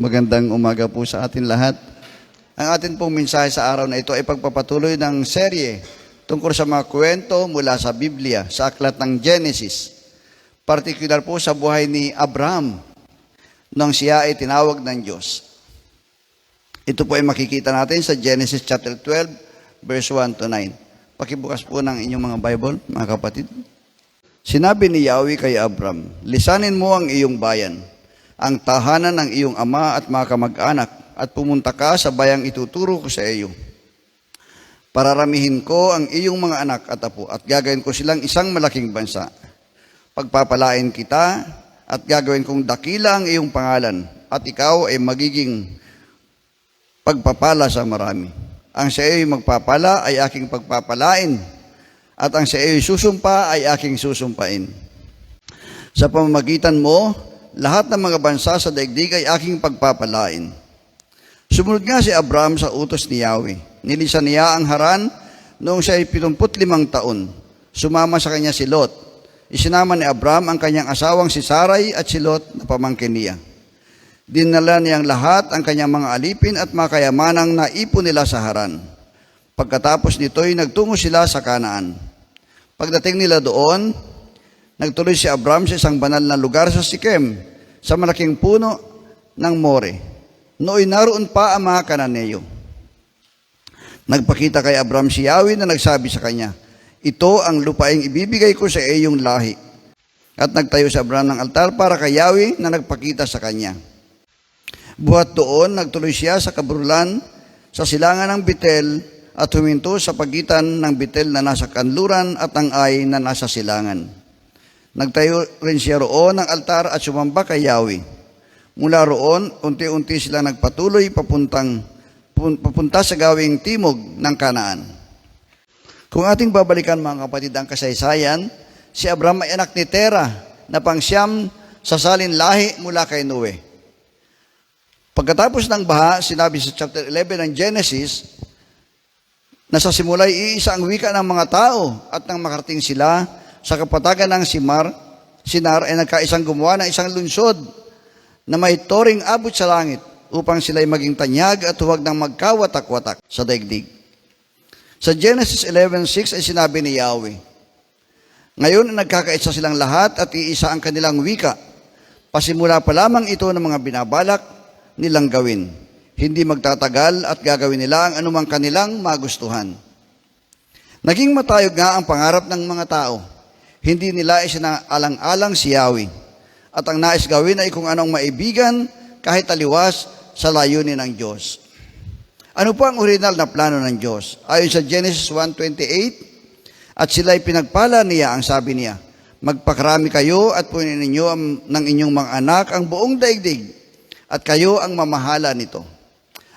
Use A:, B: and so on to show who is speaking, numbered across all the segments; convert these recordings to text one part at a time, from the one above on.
A: Magandang umaga po sa atin lahat. Ang atin pong mensahe sa araw na ito ay pagpapatuloy ng serye tungkol sa mga kwento mula sa Biblia, sa aklat ng Genesis. Partikular po sa buhay ni Abraham nang siya ay tinawag ng Diyos. Ito po ay makikita natin sa Genesis chapter 12, verse 1 to 9. Pakibukas po ng inyong mga Bible, mga kapatid. Sinabi ni Yahweh kay Abraham, "Lisanin mo ang iyong bayan, ang tahanan ng iyong ama at mga kamag-anak, at pumunta ka sa bayang ituturo ko sa iyo. Pararamihin ko ang iyong mga anak at apo, at gagawin ko silang isang malaking bansa. Pagpapalain kita, at gagawin kong dakila ang iyong pangalan, at ikaw ay magiging pagpapala sa marami. Ang sa iyo'y magpapala ay aking pagpapalain, at ang sa iyo'y susumpa ay aking susumpain. Sa pamamagitan mo, lahat ng mga bansa sa daigdig ay aking pagpapalain." Sumunod nga si Abraham sa utos ni Yahweh. Nilisan niya ang Haran noong siya ay 75 taon. Sumama sa kanya si Lot. Isinama ni Abraham ang kanyang asawang si Sarai at si Lot na pamangkin niya. Dinala niyang lahat ang kanyang mga alipin at mga kayamanang naipon nila sa Haran. Pagkatapos nito'y nagtungo sila sa Kanaan. Pagdating nila doon, nagtuloy si Abraham sa isang banal na lugar sa Sikem, sa malaking puno ng More. Nooy naroon pa ang mga Kananeo. Nagpakita kay Abraham si Yahweh na nagsabi sa kanya, "Ito ang lupaing ibibigay ko sa iyong lahi." At nagtayo si Abraham ng altar para kay Yahweh na nagpakita sa kanya. Buhat doon, nagtuloy siya sa kabrulan sa silangan ng Betel at huminto sa pagitan ng Betel na nasa kanluran at ng Ai na nasa silangan. Nagtayo rin siya roon ng altar at sumamba kay Yahweh. Mula roon, unti-unti sila nagpatuloy papunta sa gawing timog ng Kanaan. Kung ating babalikan mga kapatid ang kasaysayan, si Abraham ay anak ni Terah na pangsyam sa salin lahi mula kay Noe. Pagkatapos ng baha, sinabi sa chapter 11 ng Genesis, na sa simula'y iisa ang wika ng mga tao at nang makarating sila sa kapatagan ng Sinar ay nagkaisang gumawa ng isang lunsod na may toring abot sa langit upang sila'y maging tanyag at huwag nang magkawatak-watak sa daigdig. Sa Genesis 11:6 ay sinabi ni Yahweh, "Ngayon ay nagkakaisa silang lahat at iisa ang kanilang wika. Pasimula pa lamang ito ng mga binabalak nilang gawin. Hindi magtatagal at gagawin nila ang anumang kanilang magustuhan." Naging matayog nga ang pangarap ng mga tao. Hindi nila isinaalang-alang si Yahweh. At ang nais gawin ay kung anong maibigan kahit taliwas sa layunin ng Diyos. Ano po ang original na plano ng Diyos? Ayon sa Genesis 1:28, "At sila'y pinagpala niya, ang sabi niya, magpakarami kayo at punin ninyo ng inyong mga anak ang buong daigdig, at kayo ang mamahala nito."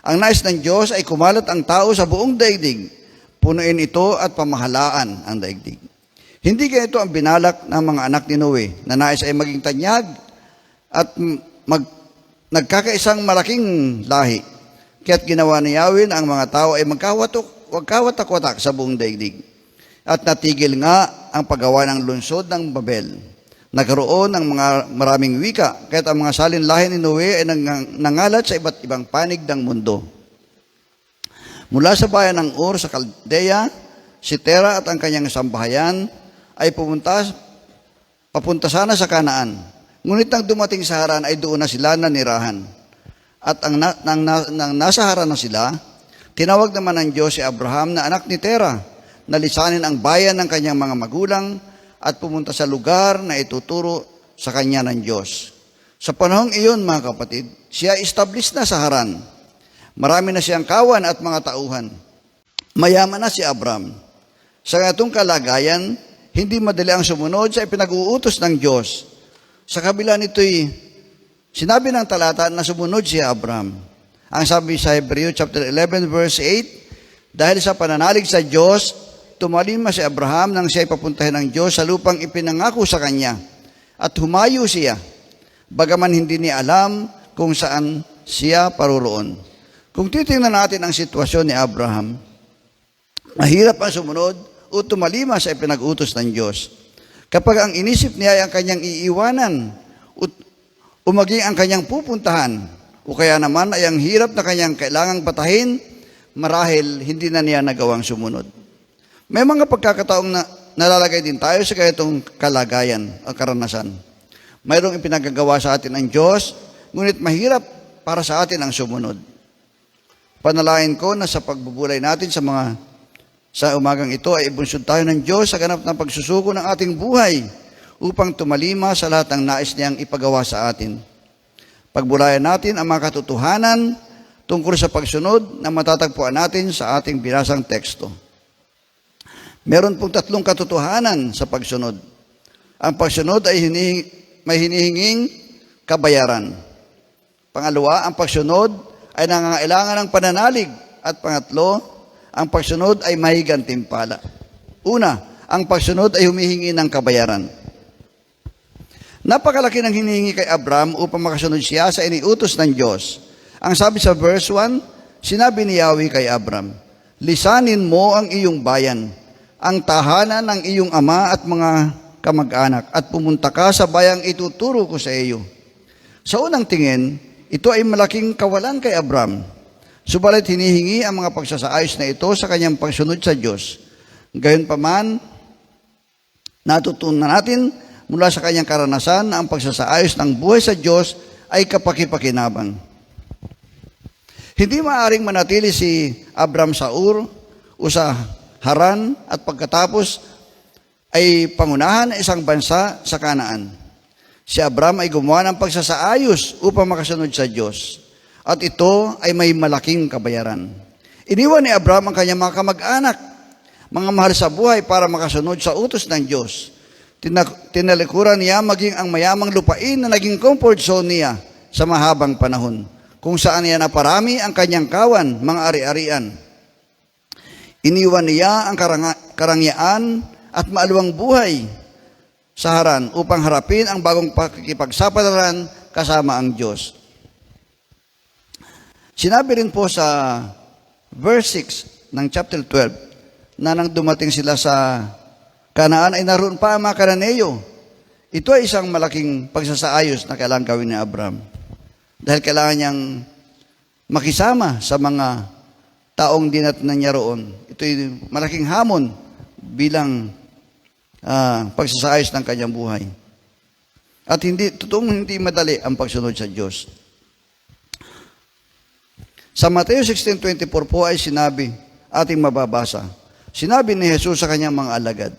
A: Ang nais ng Diyos ay kumalat ang tao sa buong daigdig, punuin ito at pamahalaan ang daigdig. Hindi ganito ang binalak ng mga anak ni Noe na nais ay maging tanyag at nagkakaisang malaking lahi. Kaya't ginawa ni Yahweh na ang mga tao ay magkawatak-watak sa buong daigdig. At natigil nga ang paggawa ng lungsod ng Babel. Nagkaroon ng mga maraming wika, kaya't ang mga salin lahi ni Noe ay nangalat sa iba't ibang panig ng mundo. Mula sa bayan ng Ur sa Caldea, si Terah at ang kanyang sambahayan ay papunta sana sa Kanaan. Ngunit nang dumating sa Haran ay doon na sila nanirahan. At nang nasa Haran na sila, tinawag naman ng Diyos si Abraham na anak ni Terah na lisanin ang bayan ng kanyang mga magulang at pumunta sa lugar na ituturo sa kanya ng Diyos. Sa panahong iyon mga kapatid, siya established na sa Haran. Marami na siyang kawan at mga tauhan. Mayaman na si Abraham. Sa ganitong kalagayan, hindi madali ang sumunod sa ipinag-uutos ng Diyos. Sa kabila nito'y sinabi ng talata na sumunod si Abraham. Ang sabi sa Hebreo chapter 11 verse 8, "Dahil sa pananalig sa Diyos, tumalima si Abraham nang siya'y papuntahin ng Diyos sa lupang ipinangako sa kanya. At humayo siya, bagaman hindi niya alam kung saan siya paroroon." Kung titingnan natin ang sitwasyon ni Abraham, mahirap ang sumunod o tumalima sa ipinag-utos ng Diyos. Kapag ang inisip niya ay ang kanyang iiwanan o maging ang kanyang pupuntahan o kaya naman ay ang hirap na kanyang kailangang batahin, marahil hindi na niya nagawang sumunod. May mga pagkakataong nalalagay din tayo sa ganitong kalagayan o karanasan. Mayroong ipinagagawa sa atin ang Diyos, ngunit mahirap para sa atin ang sumunod. Panalangin ko na sa pagbubulay natin sa umagang ito ay ibunsod tayo ng Diyos sa ganap ng pagsusuko ng ating buhay upang tumalima sa lahat ng nais niyang ipagawa sa atin. Pagbulayan natin ang mga katotohanan tungkol sa pagsunod na matatagpuan natin sa ating binasang teksto. Meron pong 3 katotohanan sa pagsunod. Ang pagsunod ay may hinihinging kabayaran. Pangalawa, ang pagsunod ay nangangailangan ng pananalig. At pangatlo, ang pagsunod ay may gantimpala. Una, ang pagsunod ay humihingi ng kabayaran. Napakalaki ng hinihingi kay Abraham upang makasunod siya sa iniutos ng Diyos. Ang sabi sa verse 1, sinabi ni Yahweh kay Abraham, lisanin mo ang iyong bayan, ang tahanan ng iyong ama at mga kamag-anak, at pumunta ka sa bayang ituturo ko sa iyo. Sa unang tingin, ito ay malaking kawalan kay Abraham. Subalit hinihingi ang mga pagsasaayos na ito sa kanyang pagsunod sa Diyos. Gayunpaman, natutunan natin mula sa kanyang karanasan na ang pagsasaayos ng buhay sa Diyos ay kapakipakinabang. Hindi maaaring manatili si Abraham sa Ur o sa Haran at pagkatapos ay pangunahan ng isang bansa sa Kanaan. Si Abraham ay gumawa ng pagsasaayos upang makasunod sa Diyos. At ito ay may malaking kabayaran. Iniwan ni Abraham ang kanyang mga kamag-anak, mga mahal sa buhay para makasunod sa utos ng Diyos. Tinalikuran niya maging ang mayamang lupain na naging comfort zone niya sa mahabang panahon, kung saan niya naparami ang kanyang kawan, mga ari-arian. Iniwan niya ang karangyaan at maaluwang buhay sa Haran upang harapin ang bagong pakikipagsapalaran kasama ang Diyos. Sinabi rin po sa verse 6 ng chapter 12 na nang dumating sila sa Kanaan ay naroon pa ang mga Kananeyo. Ito ay isang malaking pagsasaayos na kailangan gawin ni Abraham. Dahil kailangan niyang makisama sa mga taong dinatnan niya roon. Ito ay malaking hamon bilang pagsasaayos ng kanyang buhay. At hindi madali ang pagsunod sa Diyos. Sa Mateo 16:24 po ay sinabi, ating mababasa, sinabi ni Jesus sa kanyang mga alagad,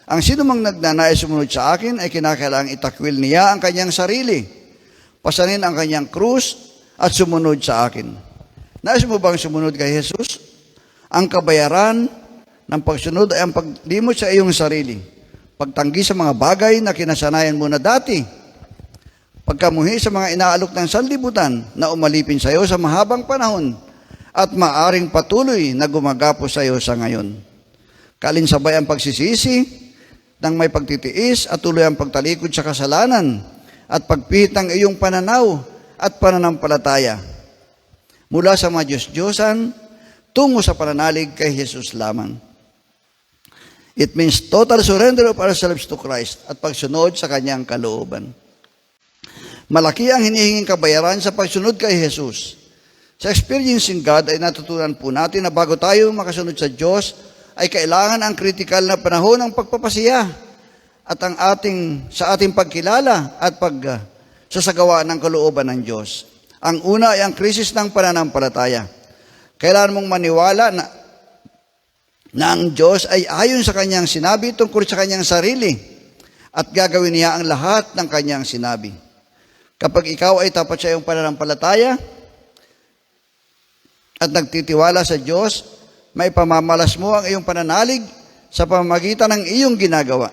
A: ang sino mang nagnanais sumunod sa akin ay kinakailangang itakwil niya ang kanyang sarili, pasanin ang kanyang krus at sumunod sa akin. Nais mo bang sumunod kay Jesus? Ang kabayaran ng pagsunod ay ang paglimot sa iyong sarili, pagtanggi sa mga bagay na kinasanayan mo na dati, pagkamuhi sa mga inaalok ng sanlibutan na umalipin sa iyo sa mahabang panahon at maaring patuloy na gumagapos sa iyo sa ngayon. Kalinsabay ang pagsisisi ng may pagtitiis at tuloy ang pagtalikod sa kasalanan at pagpihit ng iyong pananaw at pananampalataya mula sa mga Diyos-Diyosan tungo sa pananalig kay Jesus lamang. It means total surrender of ourselves to Christ at pagsunod sa kanyang kalooban. Malaki ang hinihinging kabayaran sa pagsunod kay Jesus. Sa experiencing God ay natutunan po natin na bago tayo makasunod sa Diyos, ay kailangan ang kritikal na panahon ng pagpapasiya at sa ating pagkilala at pagsasagawa ng kalooban ng Diyos. Ang una ay ang krisis ng pananampalataya. Kailangan mong maniwala na ang Diyos ay ayon sa kanyang sinabi tungkol sa kanyang sarili at gagawin niya ang lahat ng kanyang sinabi. Kapag ikaw ay tapat sa iyong pananampalataya at nagtitiwala sa Diyos, may pamamalas mo ang iyong pananalig sa pamamagitan ng iyong ginagawa.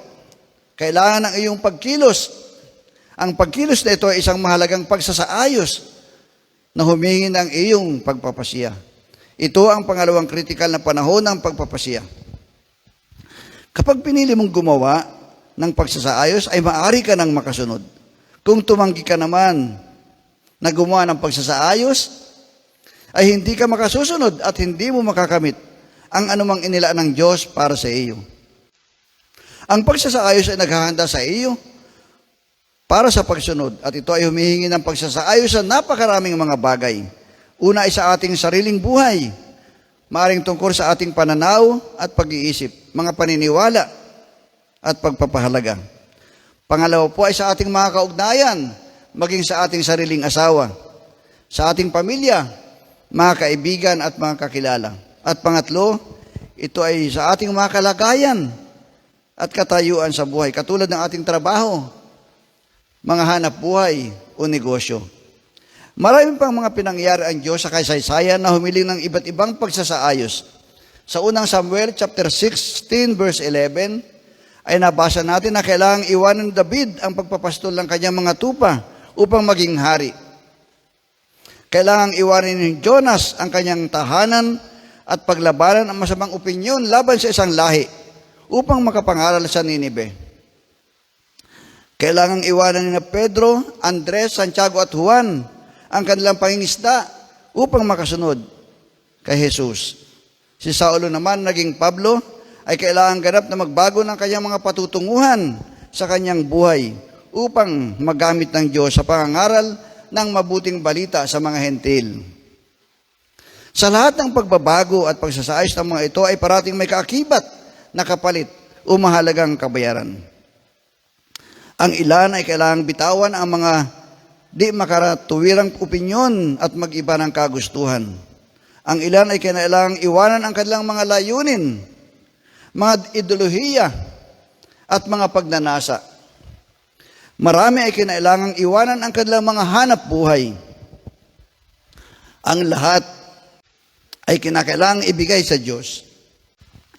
A: Kailangan ng iyong pagkilos. Ang pagkilos na ito ay isang mahalagang pagsasaayos na humingi ng iyong pagpapasiya. Ito ang pangalawang kritikal na panahon ng pagpapasiya. Kapag pinili mong gumawa ng pagsasaayos, ay maaari ka nang makasunod. Kung tumanggi ka naman na gumawa ng pagsasaayos, ay hindi ka makasusunod at hindi mo makakamit ang anumang inilaan ng Diyos para sa iyo. Ang pagsasaayos ay naghahanda sa iyo para sa pagsunod. At ito ay humihingi ng pagsasaayos sa napakaraming mga bagay. Una ay sa ating sariling buhay, maaring tungkol sa ating pananaw at pag-iisip, mga paniniwala at pagpapahalaga. Pangalawa po ay sa ating mga kaugnayan, maging sa ating sariling asawa, sa ating pamilya, mga kaibigan at mga kakilala. At pangatlo, ito ay sa ating mga kalagayan at katayuan sa buhay, katulad ng ating trabaho, mga hanap buhay o negosyo. Maraming pang mga pinangyari ang Diyos sa kasaysayan na humiling ng iba't ibang pagsasaayos. Sa unang Samuel chapter 16 verse 11 ay nabasa natin na kailangang iwanan ni David ang pagpapastol ng kanyang mga tupa upang maging hari. Kailangang iwanan ni Jonas ang kanyang tahanan at paglabanan ang masamang opinyon laban sa isang lahi upang makapangaral sa Ninive. Kailangang iwanan ni Pedro, Andres, Santiago at Juan ang kanilang pangingisda upang makasunod kay Jesus. Si Saulo naman, naging Pablo, ay kailangang ganap na magbago ng kanyang mga patutunguhan sa kanyang buhay upang magamit ng Diyos sa pangangaral ng mabuting balita sa mga hentil. Sa lahat ng pagbabago at pagsasayos ng mga ito ay parating may kaakibat na kapalit o mahalagang kabayaran. Ang ilan ay kailangang bitawan ang mga di makaratuwirang opinyon at mag-iba ng kagustuhan. Ang ilan ay kailangang iwanan ang kanilang mga layunin, mga ideolohiya at mga pagnanasa. Marami ay kinailangang iwanan ang kanilang mga hanap buhay. Ang lahat ay kinakailangang ibigay sa Diyos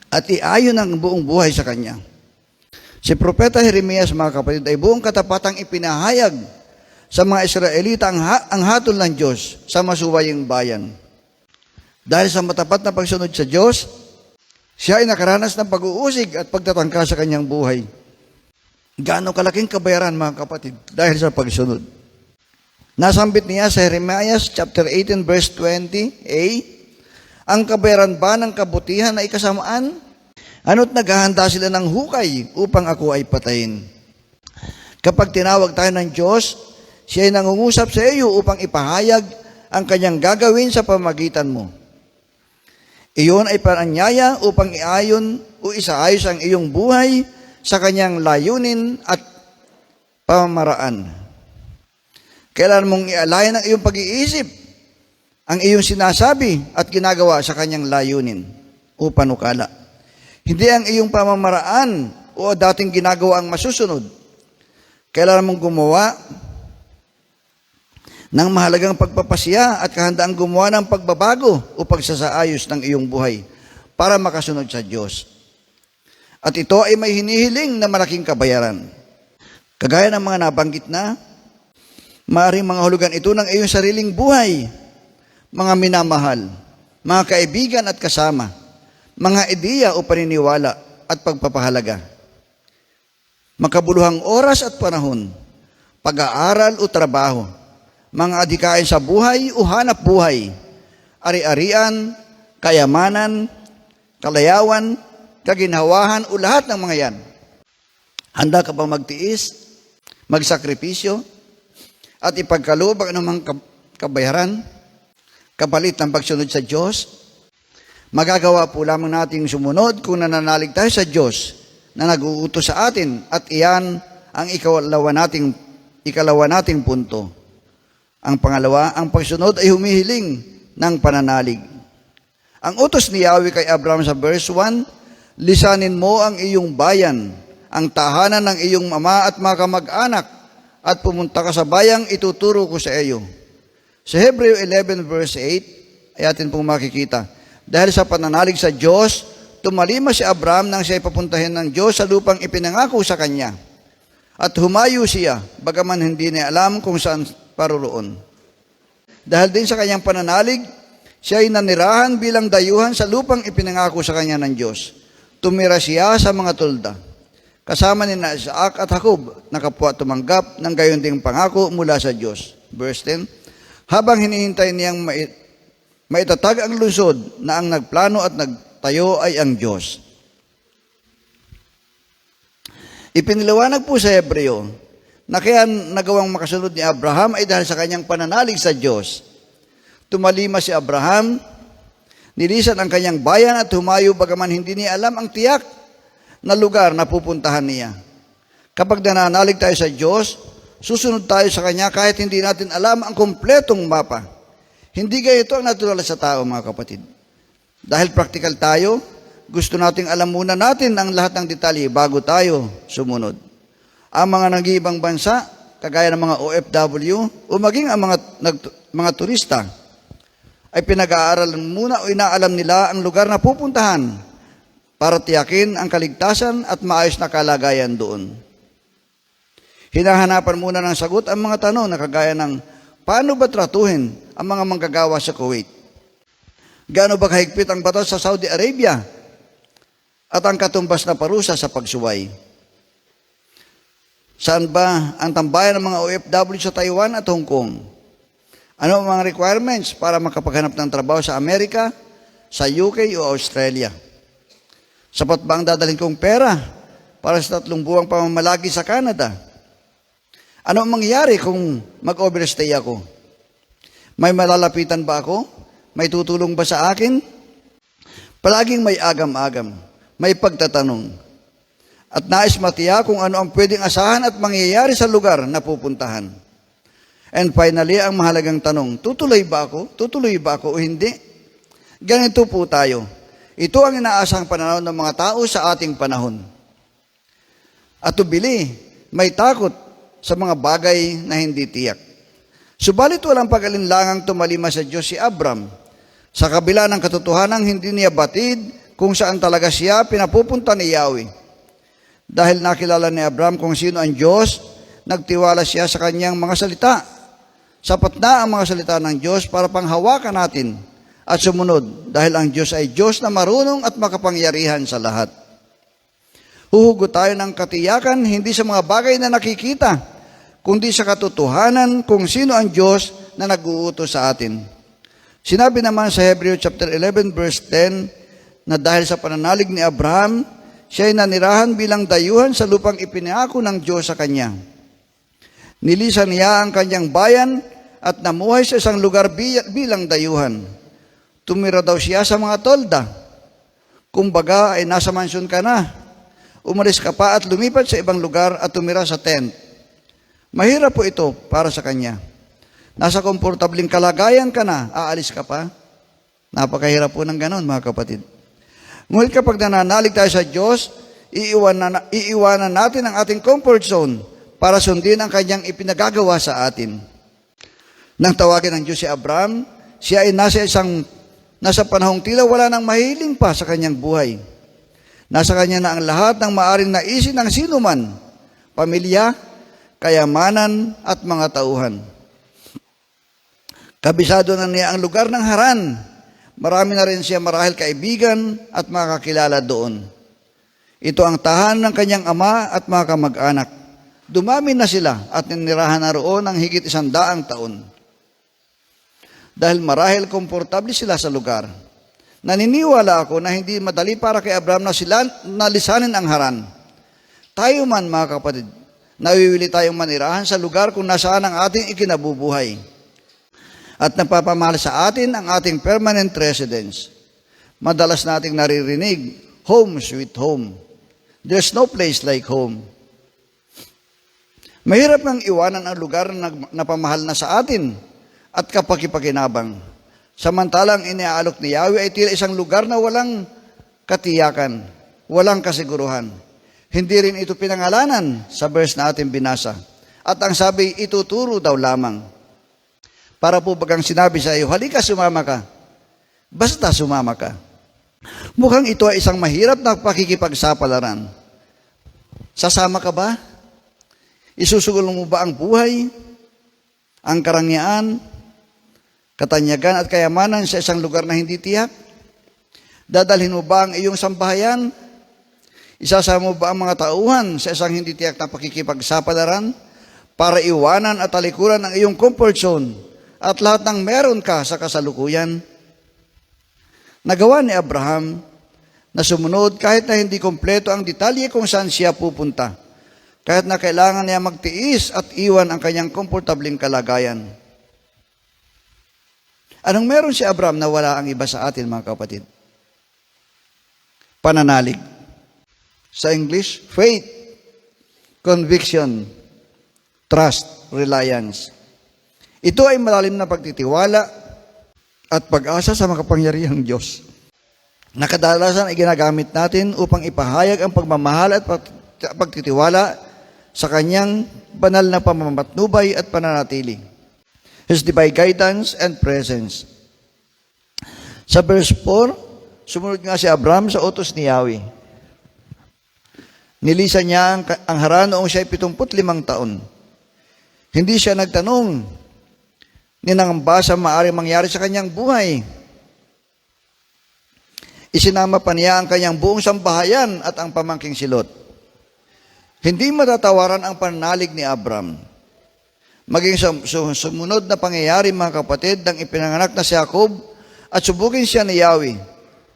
A: at iayon ang buong buhay sa Kanya. Si Propeta Jeremias, mga kapatid, ay buong katapatang ipinahayag sa mga Israelita ang hatol ng Diyos sa masuwaying bayan. Dahil sa matapat na pagsunod sa Diyos, siya ay nakaranas ng pag-uusig at pagtatangka sa kanyang buhay. Gaano kalaking kabayaran, mga kapatid, dahil sa pagsunod. Nasambit niya sa Jeremias chapter 18 verse 20a, ang kabayaran ba ng kabutihan ay kasamaan? Ano't naghahanda sila ng hukay upang ako ay patayin? Kapag tinawag tayo ng Diyos, siya ay nangungusap sa iyo upang ipahayag ang kanyang gagawin sa pamagitan mo. Iyon ay paranyaya upang iayon o isaayos ang iyong buhay sa kanyang layunin at pamamaraan. Kailan mong ialayan ang iyong pag-iisip, ang iyong sinasabi at ginagawa sa kanyang layunin o panukala. Hindi ang iyong pamamaraan o dating ginagawa ang masusunod. Kailan mong gumawa ng mahalagang pagpapasya at kahandaang gumawa ng pagbabago o pagsasaayos ng iyong buhay para makasunod sa Diyos. At ito ay may hinihiling na malaking kabayaran. Kagaya ng mga nabanggit na, maaaring mga hulugan ito ng iyong sariling buhay, mga minamahal, mga kaibigan at kasama, mga ideya o paniniwala at pagpapahalaga, makabuluhang oras at panahon, pag-aaral o trabaho, mga adhikain sa buhay o hanap buhay, ari-arian, kayamanan, kalayawan, kaginhawahan o lahat ng mga yan. Handa ka bang magtiis, magsakripisyo, at ipagkaloob ang anumang kabayaran, kapalit ng pagsunod sa Diyos? Magagawa po lamang nating sumunod kung nananalig tayo sa Diyos na nag-uutos sa atin at iyan ang ikalawa nating punto. Ang pangalawa, ang pagsunod ay humihiling ng pananalig. Ang utos ni Yahweh kay Abraham sa verse 1, lisanin mo ang iyong bayan, ang tahanan ng iyong ama at mga kamag-anak, at pumunta ka sa bayang ituturo ko sa iyo. Sa Hebreo 11 verse 8, ay atin pong makikita, dahil sa pananalig sa Diyos, tumalima si Abraham nang siya ipapuntahin ng Diyos sa lupang ipinangako sa kanya. At humayo siya, bagaman hindi niya alam kung saan paroroon. Dahil din sa kanyang pananalig, siya ay nanirahan bilang dayuhan sa lupang ipinangako sa kanya ng Diyos. Tumira siya sa mga tulda. Kasama ni Isaac at Jacob, na kapwa tumanggap ng gayon ding pangako mula sa Diyos. Verse 10, habang hinihintay niyang maitatag ang lungsod na ang nagplano at nagtayo ay ang Diyos. Ipiniliwanag po sa Hebreo na kaya nagawang makasunod ni Abraham ay dahil sa kanyang pananalig sa Diyos. Tumalima si Abraham, nilisan ang kanyang bayan at humayo bagaman hindi niya alam ang tiyak na lugar na pupuntahan niya. Kapag nananalig tayo sa Diyos, susunod tayo sa Kanya kahit hindi natin alam ang kumpletong mapa. Hindi ganito ang natural sa tao, mga kapatid. Dahil practical tayo, gusto nating alam muna natin ang lahat ng detalye bago tayo sumunod. Ang mga nag-iibang bansa, kagaya ng mga OFW, o maging ang mga turista, ay pinag-aaralan muna o inaalam nila ang lugar na pupuntahan para tiyakin ang kaligtasan at maayos na kalagayan doon. Hinahanapan muna ng sagot ang mga tanong na kagaya ng paano ba tratuhin ang mga manggagawa sa Kuwait? Gaano ba kahigpit ang batas sa Saudi Arabia? At ang katumbas na parusa sa pagsuway? Saan ba ang tambayan ng mga OFW sa Taiwan at Hong Kong? Ano ang mga requirements para makapaghanap ng trabaho sa Amerika, sa UK o Australia? Sapat ba ang dadalhin kong pera para sa 3 buwang pamamalagi sa Canada? Ano ang mangyayari kung mag-overstay ako? May malalapitan ba ako? May tutulong ba sa akin? Palaging may agam-agam, may pagtatanong. At nais matiyak kung ano ang pwedeng asahan at mangyayari sa lugar na pupuntahan. And finally, ang mahalagang tanong, tutuloy ba ako? Tutuloy ba ako o hindi? Ganito po tayo. Ito ang inaasahang pananaw ng mga tao sa ating panahon. At tubili, may takot sa mga bagay na hindi tiyak. Subalit walang pag-alinlangang tumalima sa Diyos si Abram. Sa kabila ng katotohanang hindi niya batid kung saan talaga siya pinapupunta ni Yahweh. Dahil nakilala ni Abram kung sino ang Diyos, nagtiwala siya sa kanyang mga salita. Sapat na ang mga salita ng Diyos para panghawakan natin at sumunod dahil ang Diyos ay Diyos na marunong at makapangyarihan sa lahat. Huhugot tayo ng katiyakan hindi sa mga bagay na nakikita, kundi sa katotohanan kung sino ang Diyos na nag-uutos sa atin. Sinabi naman sa Hebreo chapter 11 verse 10 na dahil sa pananalig ni Abraham, siya ay nanirahan bilang dayuhan sa lupang ipinangako ng Diyos sa kanya. Nilisan niya ang kanyang bayan at namuhay sa isang lugar bilang dayuhan. Tumira daw siya sa mga tolda. Kumbaga ay nasa mansyon ka na. Umalis ka pa at lumipat sa ibang lugar at tumira sa tent. Mahirap po ito para sa kanya. Nasa komportabling kalagayan ka na, aalis ka pa. Napakahirap po ng ganon, mga kapatid. Ngunit kapag nananalig tayo sa Diyos, iiwanan natin ang ating comfort zone para sundin ang kanyang ipinagagawa sa atin. Nang tawagin ng Diyos si Abraham, siya ay nasa panahong tila wala nang mahiling pa sa kanyang buhay. Nasa kanya na ang lahat ng maaring naisin ng sinuman, pamilya, kayamanan at mga tauhan. Kabisado na niya ang lugar ng Haran. Marami na rin siya marahil kaibigan at makakilala doon. Ito ang tahanan ng kanyang ama at mga kamag-anak. Dumami na sila at ninirahan na roon ng higit 100 taon. Dahil marahil komportable sila sa lugar. Naniniwala ako na hindi madali para kay Abraham na sila nalisanin ang Haran. Tayo man, mga kapatid, nawiwili tayong manirahan sa lugar kung nasaan ang ating ikinabubuhay. At napapamahal sa atin ang ating permanent residence. Madalas nating naririnig, home sweet home. There's no place like home. Mahirap nang iwanan ang lugar na napamahal na sa atin at kapakipakinabang. Samantalang iniaalok ni Yahweh ay tila isang lugar na walang katiyakan, walang kasiguruhan. Hindi rin ito pinangalanan sa verse na ating binasa. At ang sabi, ituturo daw lamang. Para po bagang sinabi sa iyo, halika sumama ka. Basta sumama ka. Mukhang ito ay isang mahirap na pakikipagsapalaran. Sasama ka ba? Isusugol mo ba ang buhay, ang karangyaan, katanyagan at kayamanan sa isang lugar na hindi tiyak? Dadalhin mo ba ang iyong sambahayan? Isasama mo ba ang mga tauhan sa isang hindi tiyak na pakikipagsapalaran para iwanan at talikuran ang iyong comfort zone at lahat ng meron ka sa kasalukuyan? Nagawa ni Abraham na sumunod kahit na hindi kompleto ang detalye kung saan siya pupunta. kahit na kailangan niya magtiis at iwan ang kanyang komportabling kalagayan. Anong meron si Abraham na wala ang iba sa atin, mga kapatid? Pananalig. Sa English, faith, conviction, trust, reliance. Ito ay malalim na pagtitiwala at pag-asa sa makapangyarihang Diyos na kadalasan ay ginagamit natin upang ipahayag ang pagmamahal at pagtitiwala sa Kanyang banal na pamamatnubay at pananatili. His divine guidance and presence. Sa verse 4, sumunod nga si Abraham sa utos ni Yahweh. Nilisan niya ang Haran noong siya ay 75 taon. Hindi siya nagtanong, ninangamba sa maaaring mangyari sa kanyang buhay. Isinama pa niya ang kanyang buong sambahayan at ang pamangking si Lot. Hindi matatawaran ang pananalig ni Abraham. Maging sumunod na pangyayari, mga kapatid, nang ipinanganak na si Jacob at subukin siya ni Yahweh.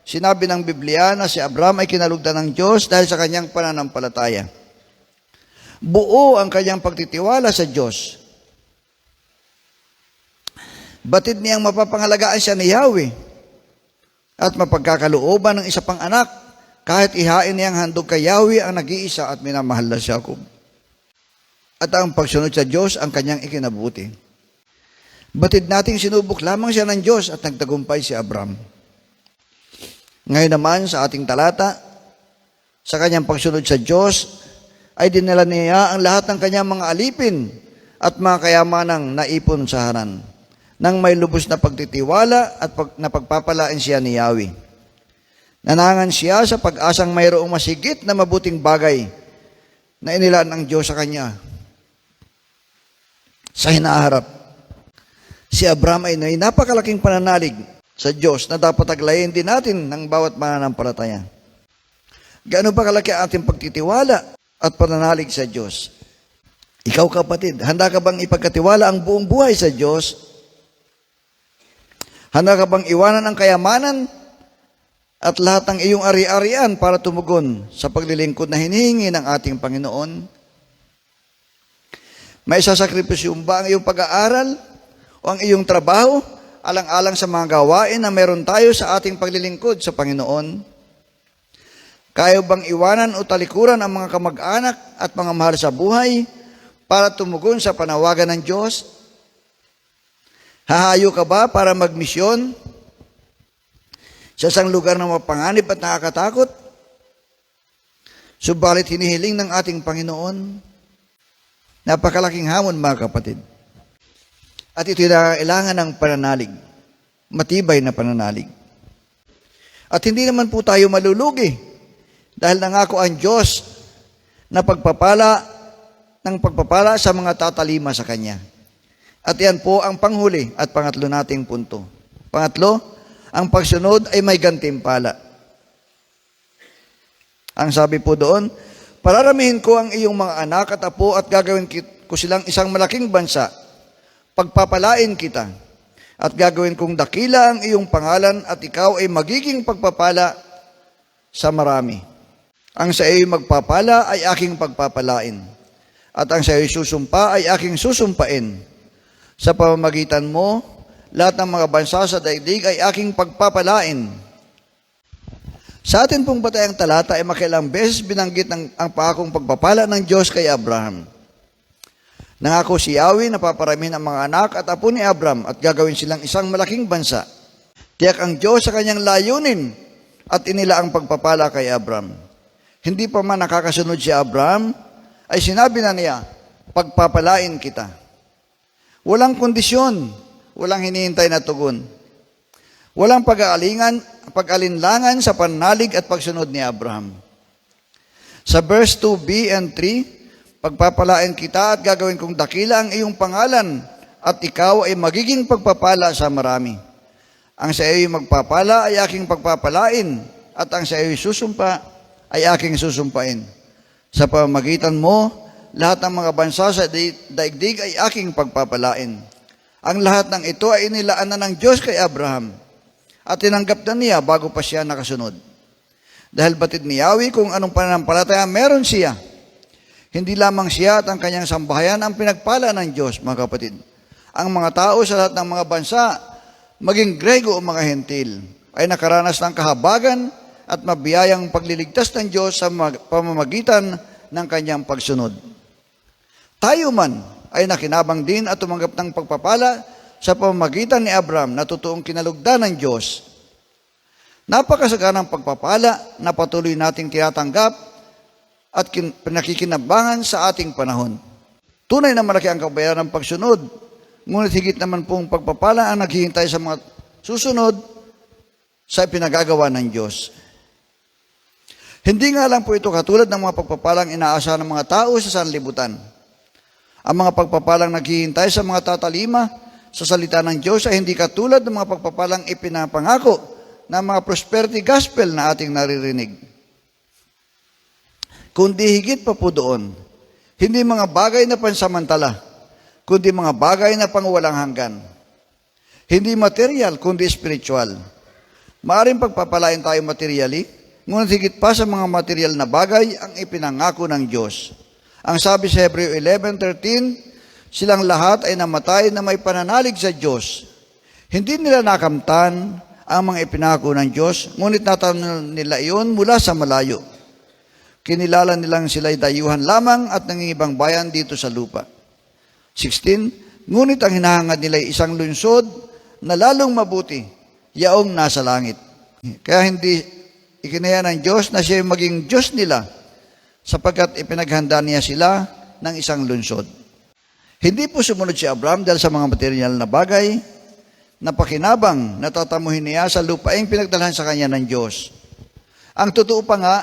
A: Sinabi ng Biblia na si Abraham ay kinalugdan ng Diyos dahil sa kanyang pananampalataya. Buo ang kanyang pagtitiwala sa Diyos. Batid niyang mapapangalagaan siya ni Yahweh at mapagkakalooban ng isa pang anak kahit ihain niyang handog kay Yahweh ang nag-iisa at minamahal na si Jacob. At ang pagsunod sa Diyos ang kanyang ikinabuti. Batid nating sinubok lamang siya ng Diyos at nagtagumpay si Abraham. Ngayon naman sa ating talata, sa kanyang pagsunod sa Diyos, ay dinala niya ang lahat ng kanyang mga alipin at mga kayamanang naipon sa Haran, nang may lubos na pagtitiwala at napagpapalain siya ni Yahweh. Nanangan siya sa pag-asang mayroong masigit na mabuting bagay na inilaan ng Diyos sa kanya. Sa hinaharap, si Abraham ay napakalaking pananalig sa Diyos na dapat aglayin din natin ng bawat mananampalataya. Gaano ba kalaki ang ating pagtitiwala at pananalig sa Diyos? Ikaw, kapatid, handa ka bang ipagkatiwala ang buong buhay sa Diyos? Handa ka bang iwanan ang kayamanan at lahat ng iyong ari-arian para tumugon sa paglilingkod na hinihingi ng ating Panginoon? May isasakripisyo ba ang iyong pag-aaral o ang iyong trabaho alang-alang sa mga gawain na meron tayo sa ating paglilingkod sa Panginoon? Kaya bang iwanan o talikuran ang mga kamag-anak at mga mahal sa buhay para tumugon sa panawagan ng Diyos? Hahayo ka ba para magmisyon sa isang lugar na mapanganib at nakakatakot? Subalit hinihiling ng ating Panginoon. Napakalaking hamon, mga kapatid. At ito'y kailangan ng pananalig, matibay na pananalig. At hindi naman po tayo malulugi dahil nangako ang Diyos na pagpapala sa mga tatalima sa Kanya. At yan po ang panghuli at pangatlo nating punto. Pangatlo, ang pagsunod ay may gantimpala. Ang sabi po doon, pararamihin ko ang iyong mga anak at apo at gagawin ko silang isang malaking bansa. Pagpapalain kita at gagawin kong dakila ang iyong pangalan at ikaw ay magiging pagpapala sa marami. Ang sa iyo magpapala ay aking pagpapalain at ang sa iyo susumpa ay aking susumpain. Sa pamamagitan mo, lahat ng mga bansa sa daigdig ay aking pagpapalain. Sa atin pong batayang talata ay makilang beses binanggit ang paakong pagpapala ng Diyos kay Abraham. Nangako si Yahweh na paparamihin ang mga anak at apo ni Abraham at gagawin silang isang malaking bansa. Tiyak ang Diyos sa kanyang layunin at inila ang pagpapala kay Abraham. Hindi pa man nakakasunod si Abraham, ay sinabi na niya, pagpapalain kita. Walang kondisyon, walang hinihintay na tugon. Walang pag-alinlangan sa pananalig at pagsunod ni Abraham. Sa verse 2b and 3, pagpapalain kita at gagawin kong dakila ang iyong pangalan at ikaw ay magiging pagpapala sa marami. Ang sa iyo magpapala ay aking pagpapalain at ang sa iyo susumpa ay aking susumpain. Sa pamamagitan mo, lahat ng mga bansa sa daigdig ay aking pagpapalain. Ang lahat ng ito ay inilaan na ng Diyos kay Abraham at tinanggap na niya bago pa siya nakasunod. Dahil batid ni Yahweh kung anong pananampalataya meron siya, Hindi lamang siya at ang kanyang sambahayan ang pinagpala ng Diyos, mga kapatid. Ang mga tao sa lahat ng mga bansa, maging Grego o mga Hentil, ay nakaranas ng kahabagan at mabiyayang pagliligtas ng Diyos sa pamamagitan ng kanyang pagsunod. Tayo man ay nakinabang din at tumanggap ng pagpapala sa pamamagitan ni Abraham na totoong kinalugdan ng Diyos. Napakasaganang pagpapala na patuloy nating tinatanggap at pinakikinabangan sa ating panahon. Tunay na malaki ang kabayaran ng pagsunod, ngunit higit naman pong pagpapala ang naghihintay sa mga susunod sa pinagagawa ng Diyos. Hindi nga lang po ito katulad ng mga pagpapalang inaasahan ng mga tao sa sanlibutan. Ang mga pagpapalang naghihintay sa mga tatalima sa salita ng Diyos ay hindi katulad ng mga pagpapalang ipinapangako ng mga prosperity gospel na ating naririnig. Kundi higit pa po doon, hindi mga bagay na pansamantala, kundi mga bagay na pangwalang hanggan. Hindi material, kundi spiritual. Maaring pagpapalain tayo materially, ngunit higit pa sa mga material na bagay ang ipinangako ng Diyos. Ang sabi sa Hebreo 11:13, silang lahat ay namatay na may pananalig sa Diyos. Hindi nila nakamtan ang mga ipinangako ng Diyos, ngunit natanong nila iyon mula sa malayo. Kinilala nilang sila'y dayuhan lamang at nangingibang bayan dito sa lupa. 16, ngunit ang hinahangad nila ay isang lungsod na lalong mabuti, yaong nasa langit. Kaya hindi ikinaya ng Diyos na siya maging Diyos nila, sapagkat ipinaghanda niya sila ng isang lungsod. Hindi po sumunod si Abraham dahil sa mga material na bagay, na pakinabang natatamuhin niya sa lupaing pinagdalhan sa kanya ng Diyos. Ang totoo pa nga,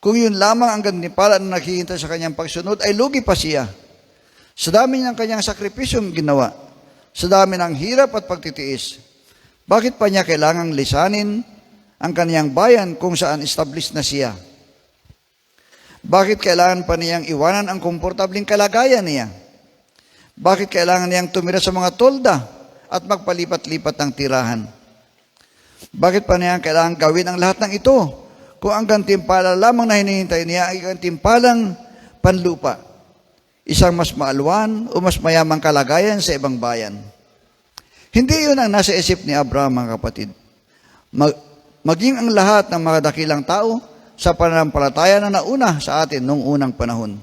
A: kung yun lamang ang gantimpala na naghihintay sa kanyang pagsunod, ay lugi pa siya. Sa dami ng kanyang sakripisyong ginawa, sa dami ng hirap at pagtitiis, bakit pa niya kailangang lisanin ang kanyang bayan kung saan established na siya? Bakit kailangan pa niyang iwanan ang komportabling kalagayan niya? Bakit kailangan niyang tumira sa mga tolda at magpalipat-lipat ng tirahan? Bakit pa niya kailangan gawin ang lahat ng ito kung ang gantimpala lamang na hinihintay niya ay gantimpalang panlupa, isang mas maalwan o mas mayamang kalagayan sa ibang bayan? Hindi yun ang nasa isip ni Abraham, mga kapatid. Maging ang lahat ng mga dakilang tao sa pananampalataya na nauna sa atin noong unang panahon.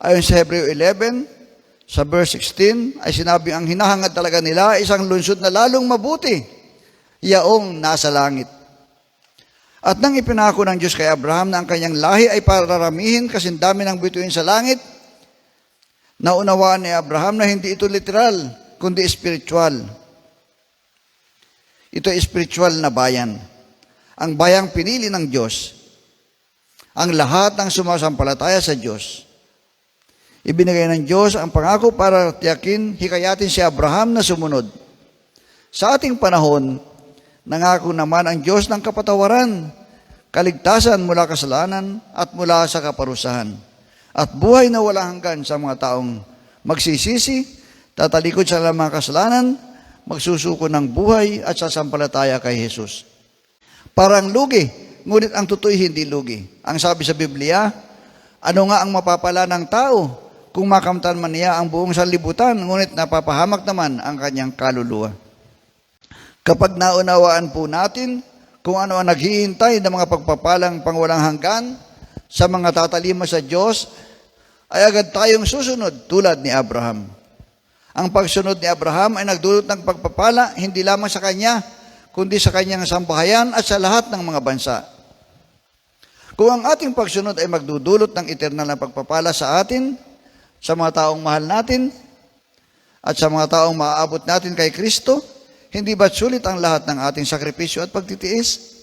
A: Ayon sa Hebreo 11, sa verse 16, ay sinabi ang hinahangad talaga nila isang lungsod na lalong mabuti, yaong nasa langit. At nang ipinako ng Diyos kay Abraham na ang kanyang lahi ay pararamihin kasing dami ng bituin sa langit, naunawaan ni Abraham na hindi ito literal, kundi spiritual. Ito ay spiritual na bayan. Ang bayang pinili ng Diyos. Ang lahat ng sumasampalataya sa Diyos. Ibinigay ng Diyos ang pangako para tiyakin, hikayatin si Abraham na sumunod. Sa ating panahon, nangako naman ang Diyos ng kapatawaran, kaligtasan mula kasalanan at mula sa kaparusahan, at buhay na walang hanggan sa mga taong magsisisi, tatalikod sa mga kasalanan, magsusuko ng buhay at sasampalataya kay Jesus. Parang lugi, ngunit ang totoo'y hindi lugi. Ang sabi sa Biblia, ano nga ang mapapala ng tao kung makamtan man niya ang buong sanlibutan, ngunit napapahamak naman ang kanyang kaluluwa. Kapag naunawaan po natin kung ano ang naghihintay ng mga pagpapalang pangwalang hanggan sa mga tatalima sa Diyos, ay agad tayong susunod tulad ni Abraham. Ang pagsunod ni Abraham ay nagdulot ng pagpapala hindi lamang sa kanya, kundi sa kanyang sambahayan at sa lahat ng mga bansa. Kung ang ating pagsunod ay magdudulot ng eternal na pagpapala sa atin, sa mga taong mahal natin, at sa mga taong maaabot natin kay Kristo, hindi ba't sulit ang lahat ng ating sakripisyo at pagtitiis?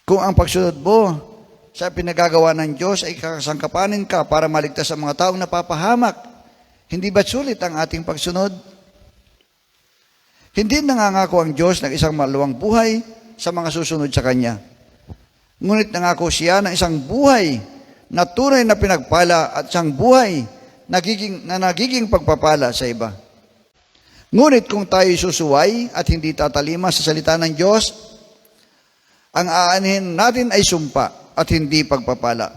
A: Kung ang pagsunod mo sa pinagagawa ng Diyos ay kakasangkapanin ka para maligtas sa mga taong napapahamak, hindi ba't sulit ang ating pagsunod? Hindi nangangako ang Diyos ng isang maluwang buhay sa mga susunod sa Kanya. Ngunit nangako siya ng isang buhay na tunay na pinagpala at isang buhay na nagiging pagpapala sa iba. Ngunit kung tayo susuway at hindi tatalima sa salita ng Diyos, ang aanhin natin ay sumpa at hindi pagpapala.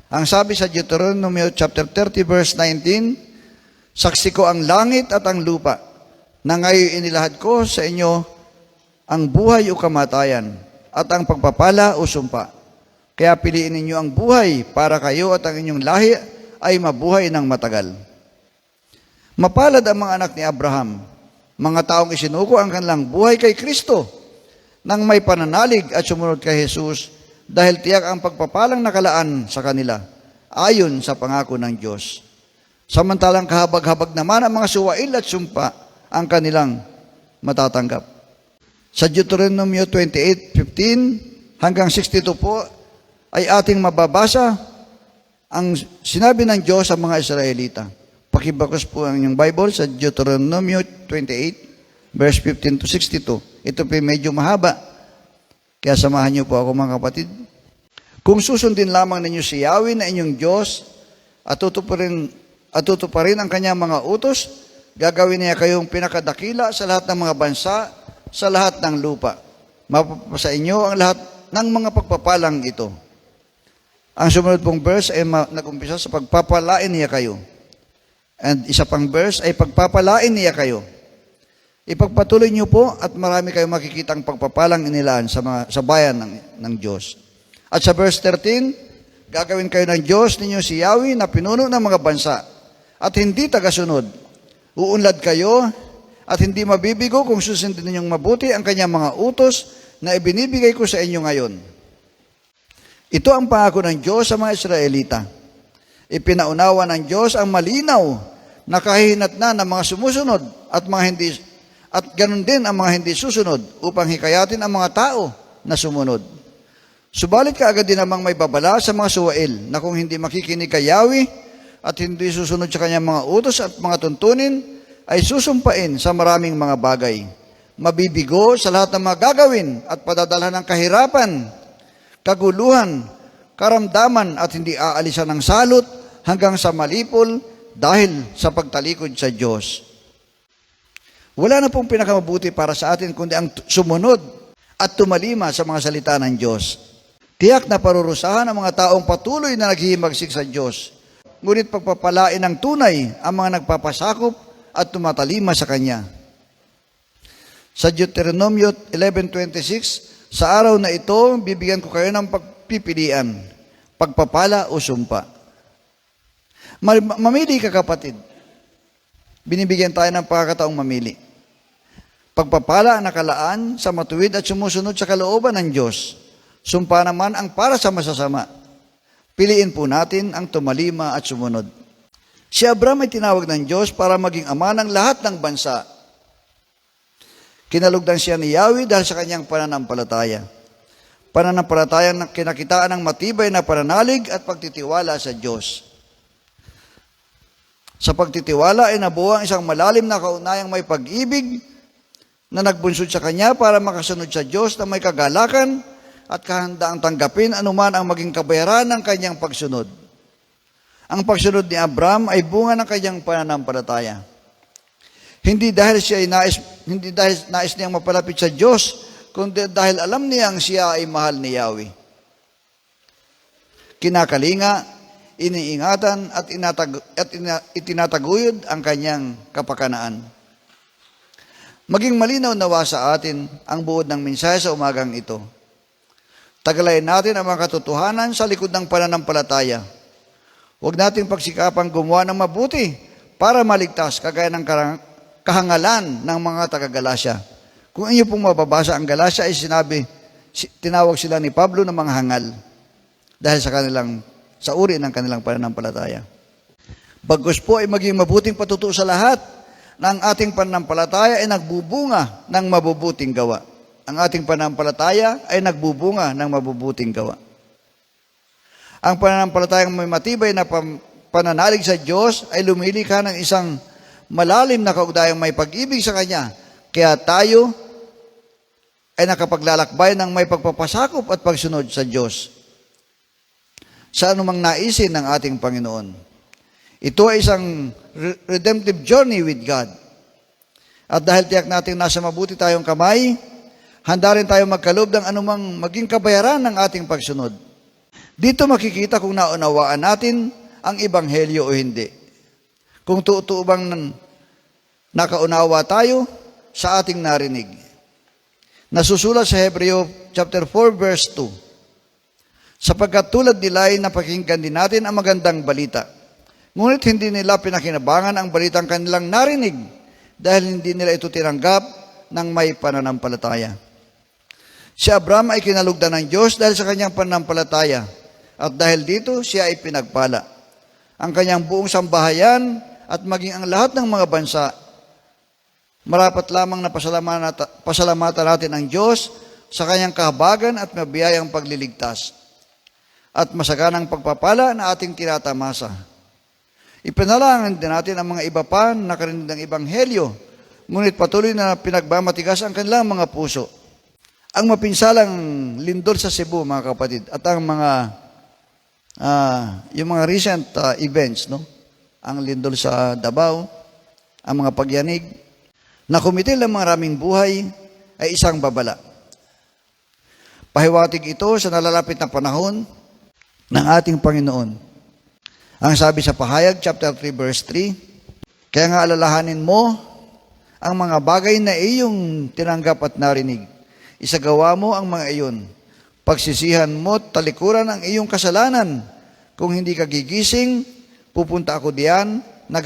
A: Ang sabi sa Deuteronomy chapter 30 verse 19, saksi ko ang langit at ang lupa, na ngayon inilahad ko sa inyo ang buhay o kamatayan, at ang pagpapala o sumpa. Kaya piliin ninyo ang buhay para kayo at ang inyong lahi ay mabuhay ng matagal. Mapalad ang mga anak ni Abraham, mga taong isinuko ang kanilang buhay kay Kristo, nang may pananalig at sumunod kay Jesus, dahil tiyak ang pagpapalang nakalaan sa kanila, ayon sa pangako ng Diyos. Samantalang kahabag-habag naman ang mga suwail at sumpa ang kanilang matatanggap. Sa Deuteronomy 28:15 hanggang 62 po, ay ating mababasa ang sinabi ng Diyos sa mga Israelita. Pakibakos po ang inyong Bible sa Deuteronomy 28, verse 15 to 62. Ito po medyo mahaba, kaya samahan niyo po ako mga kapatid. Kung susundin lamang ninyo si Yahweh na inyong Diyos at tutuparin ang kanyang mga utos, gagawin niya kayong pinakadakila sa lahat ng mga bansa, sa lahat ng lupa. Mapapasa inyo ang lahat ng mga pagpapalang ito. Ang sumunod pong verse ay nag-umpisa sa pagpapalain niya kayo. And isa pang verse ay pagpapalain niya kayo. Ipagpatuloy niyo po at marami kayong makikitang pagpapalang inilaan sa bayan ng Diyos. At sa verse 13, gagawin kayo ng Diyos ninyo si Yahweh na pinuno ng mga bansa at hindi tagasunod. Uunlad kayo at hindi mabibigo kung susundin ninyong mabuti ang kanyang mga utos na ibinibigay ko sa inyo ngayon. Ito ang pangako ng Diyos sa mga Israelita. Ipinaunawa ng Diyos ang malinaw na kahihinatnan ng mga sumusunod at ganun din ang mga hindi susunod upang hikayatin ang mga tao na sumunod. Subalit kaagad din namang may babala sa mga suwail na kung hindi makikinig kay Yahweh at hindi susunod sa kanyang mga utos at mga tuntunin, ay susumpain sa maraming mga bagay. Mabibigo sa lahat ng mga gagawin at padadalhan ng kahirapan, kaguluhan, karamdaman at hindi aalisan ng salot hanggang sa malipol dahil sa pagtalikod sa Diyos. Wala na pong pinakamabuti para sa atin kundi ang sumunod at tumalima sa mga salita ng Diyos. Tiyak na parurusahan ang mga taong patuloy na naghihimagsik sa Diyos. Ngunit pagpapalain ng tunay ang mga nagpapasakop at tumatalima sa Kanya. Sa Deuteronomy 11:26, sa araw na ito, bibigyan ko kayo ng pagpipilian, pagpapala o sumpa. Mamili ka kapatid. Binibigyan tayo ng pagkakataong mamili. Pagpapala ang nakalaan sa matuwid at sumusunod sa kalooban ng Diyos. Sumpa naman ang para sa masasama. Piliin po natin ang tumalima at sumunod. Si Abraham ay tinawag ng Diyos para maging ama ng lahat ng bansa. Kinalugdan siya ni Yahweh dahil sa kanyang pananampalataya. Pananampalataya na kinakitaan ng matibay na pananalig at pagtitiwala sa Diyos. Sa pagtitiwala ay nabuo ang isang malalim na kaunayang may pag-ibig na nagbunsod sa kanya para makasunod sa Diyos na may kagalakan at kahandaang tanggapin anuman ang maging kabayaran ng kanyang pagsunod. Ang pagsunod ni Abraham ay bunga ng kanyang pananampalataya. Hindi dahil nais niyang mapalapit sa Diyos, kundi dahil alam niyang siya ay mahal ni Yahweh. Kinakalinga, iniingatan at itinataguyod ang kanyang kapakanaan. Maging malinaw nawa sa atin ang buod ng mensahe sa umagang ito. Tagalayin natin ang mga katotohanan sa likod ng pananampalataya. Huwag nating pagsikapang gumawa ng mabuti para maligtas kagaya ng kahangalan ng mga taga-Galasya. Kung inyo pong mababasa ang Galasya ay tinawag sila ni Pablo ng mga hangal dahil sa uri ng kanilang pananampalataya. Bagkus po ay maging mabuting patutuo sa lahat na ang ating pananampalataya ay nagbubunga ng mabubuting gawa. Ang ating pananampalataya ay nagbubunga ng mabubuting gawa. Ang pananampalatayang may matibay na pananalig sa Diyos ay lumilikha ng isang malalim na kaugdayang may pag-ibig sa Kanya. Kaya tayo ay nakapaglalakbay ng may pagpapasakop at pagsunod sa Diyos sa anumang naisin ng ating Panginoon. Ito ay isang redemptive journey with God. At dahil tiyak natin nasa mabuti tayong kamay, handa rin tayo magkaloob ng anumang maging kabayaran ng ating pagsunod. Dito makikita kung naunawaan natin ang ebanghelyo o hindi. Kung totoo bang nakaunawa tayo sa ating narinig. Nasusulat sa Hebreo chapter 4 verse 2. Sapagkat tulad nila ay napakinggan din natin ang magandang balita. Ngunit hindi nila pinakinabangan ang balitang kanilang narinig dahil hindi nila ito tinanggap ng may pananampalataya. Si Abraham ay kinalugdan ng Diyos dahil sa kanyang pananampalataya at dahil dito siya ay pinagpala. Ang kanyang buong sambahayan at maging ang lahat ng mga bansa, marapat lamang na pasalamatan natin ang Diyos sa kanyang kahabagan at mabiyayang pagliligtas at masaganang pagpapala na ating tinatamasa. Ipinalangan din natin ang mga iba pa na nakarinig ng ebanghelyo, ngunit patuloy na pinagbamatigas ang kanilang mga puso. Ang mapinsalang lindol sa Cebu, mga kapatid, at ang mga yung mga recent events, no? Ang lindol sa Davao, ang mga pagyanig, na kumitil ng maraming buhay ay isang babala. Pahiwatig ito sa nalalapit na panahon ng ating Panginoon. Ang sabi sa Pahayag, chapter 3, verse 3, kaya nga alalahanin mo ang mga bagay na iyong tinanggap at narinig. Isagawa mo ang mga iyon. Pagsisihan mo, talikuran ang iyong kasalanan. Kung hindi ka gigising, pupunta ako diyan na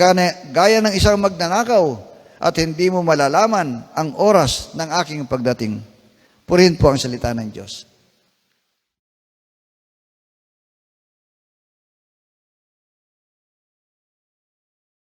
A: gaya ng isang magnanakaw at hindi mo malalaman ang oras ng aking pagdating. Purihin po ang salita ng Diyos.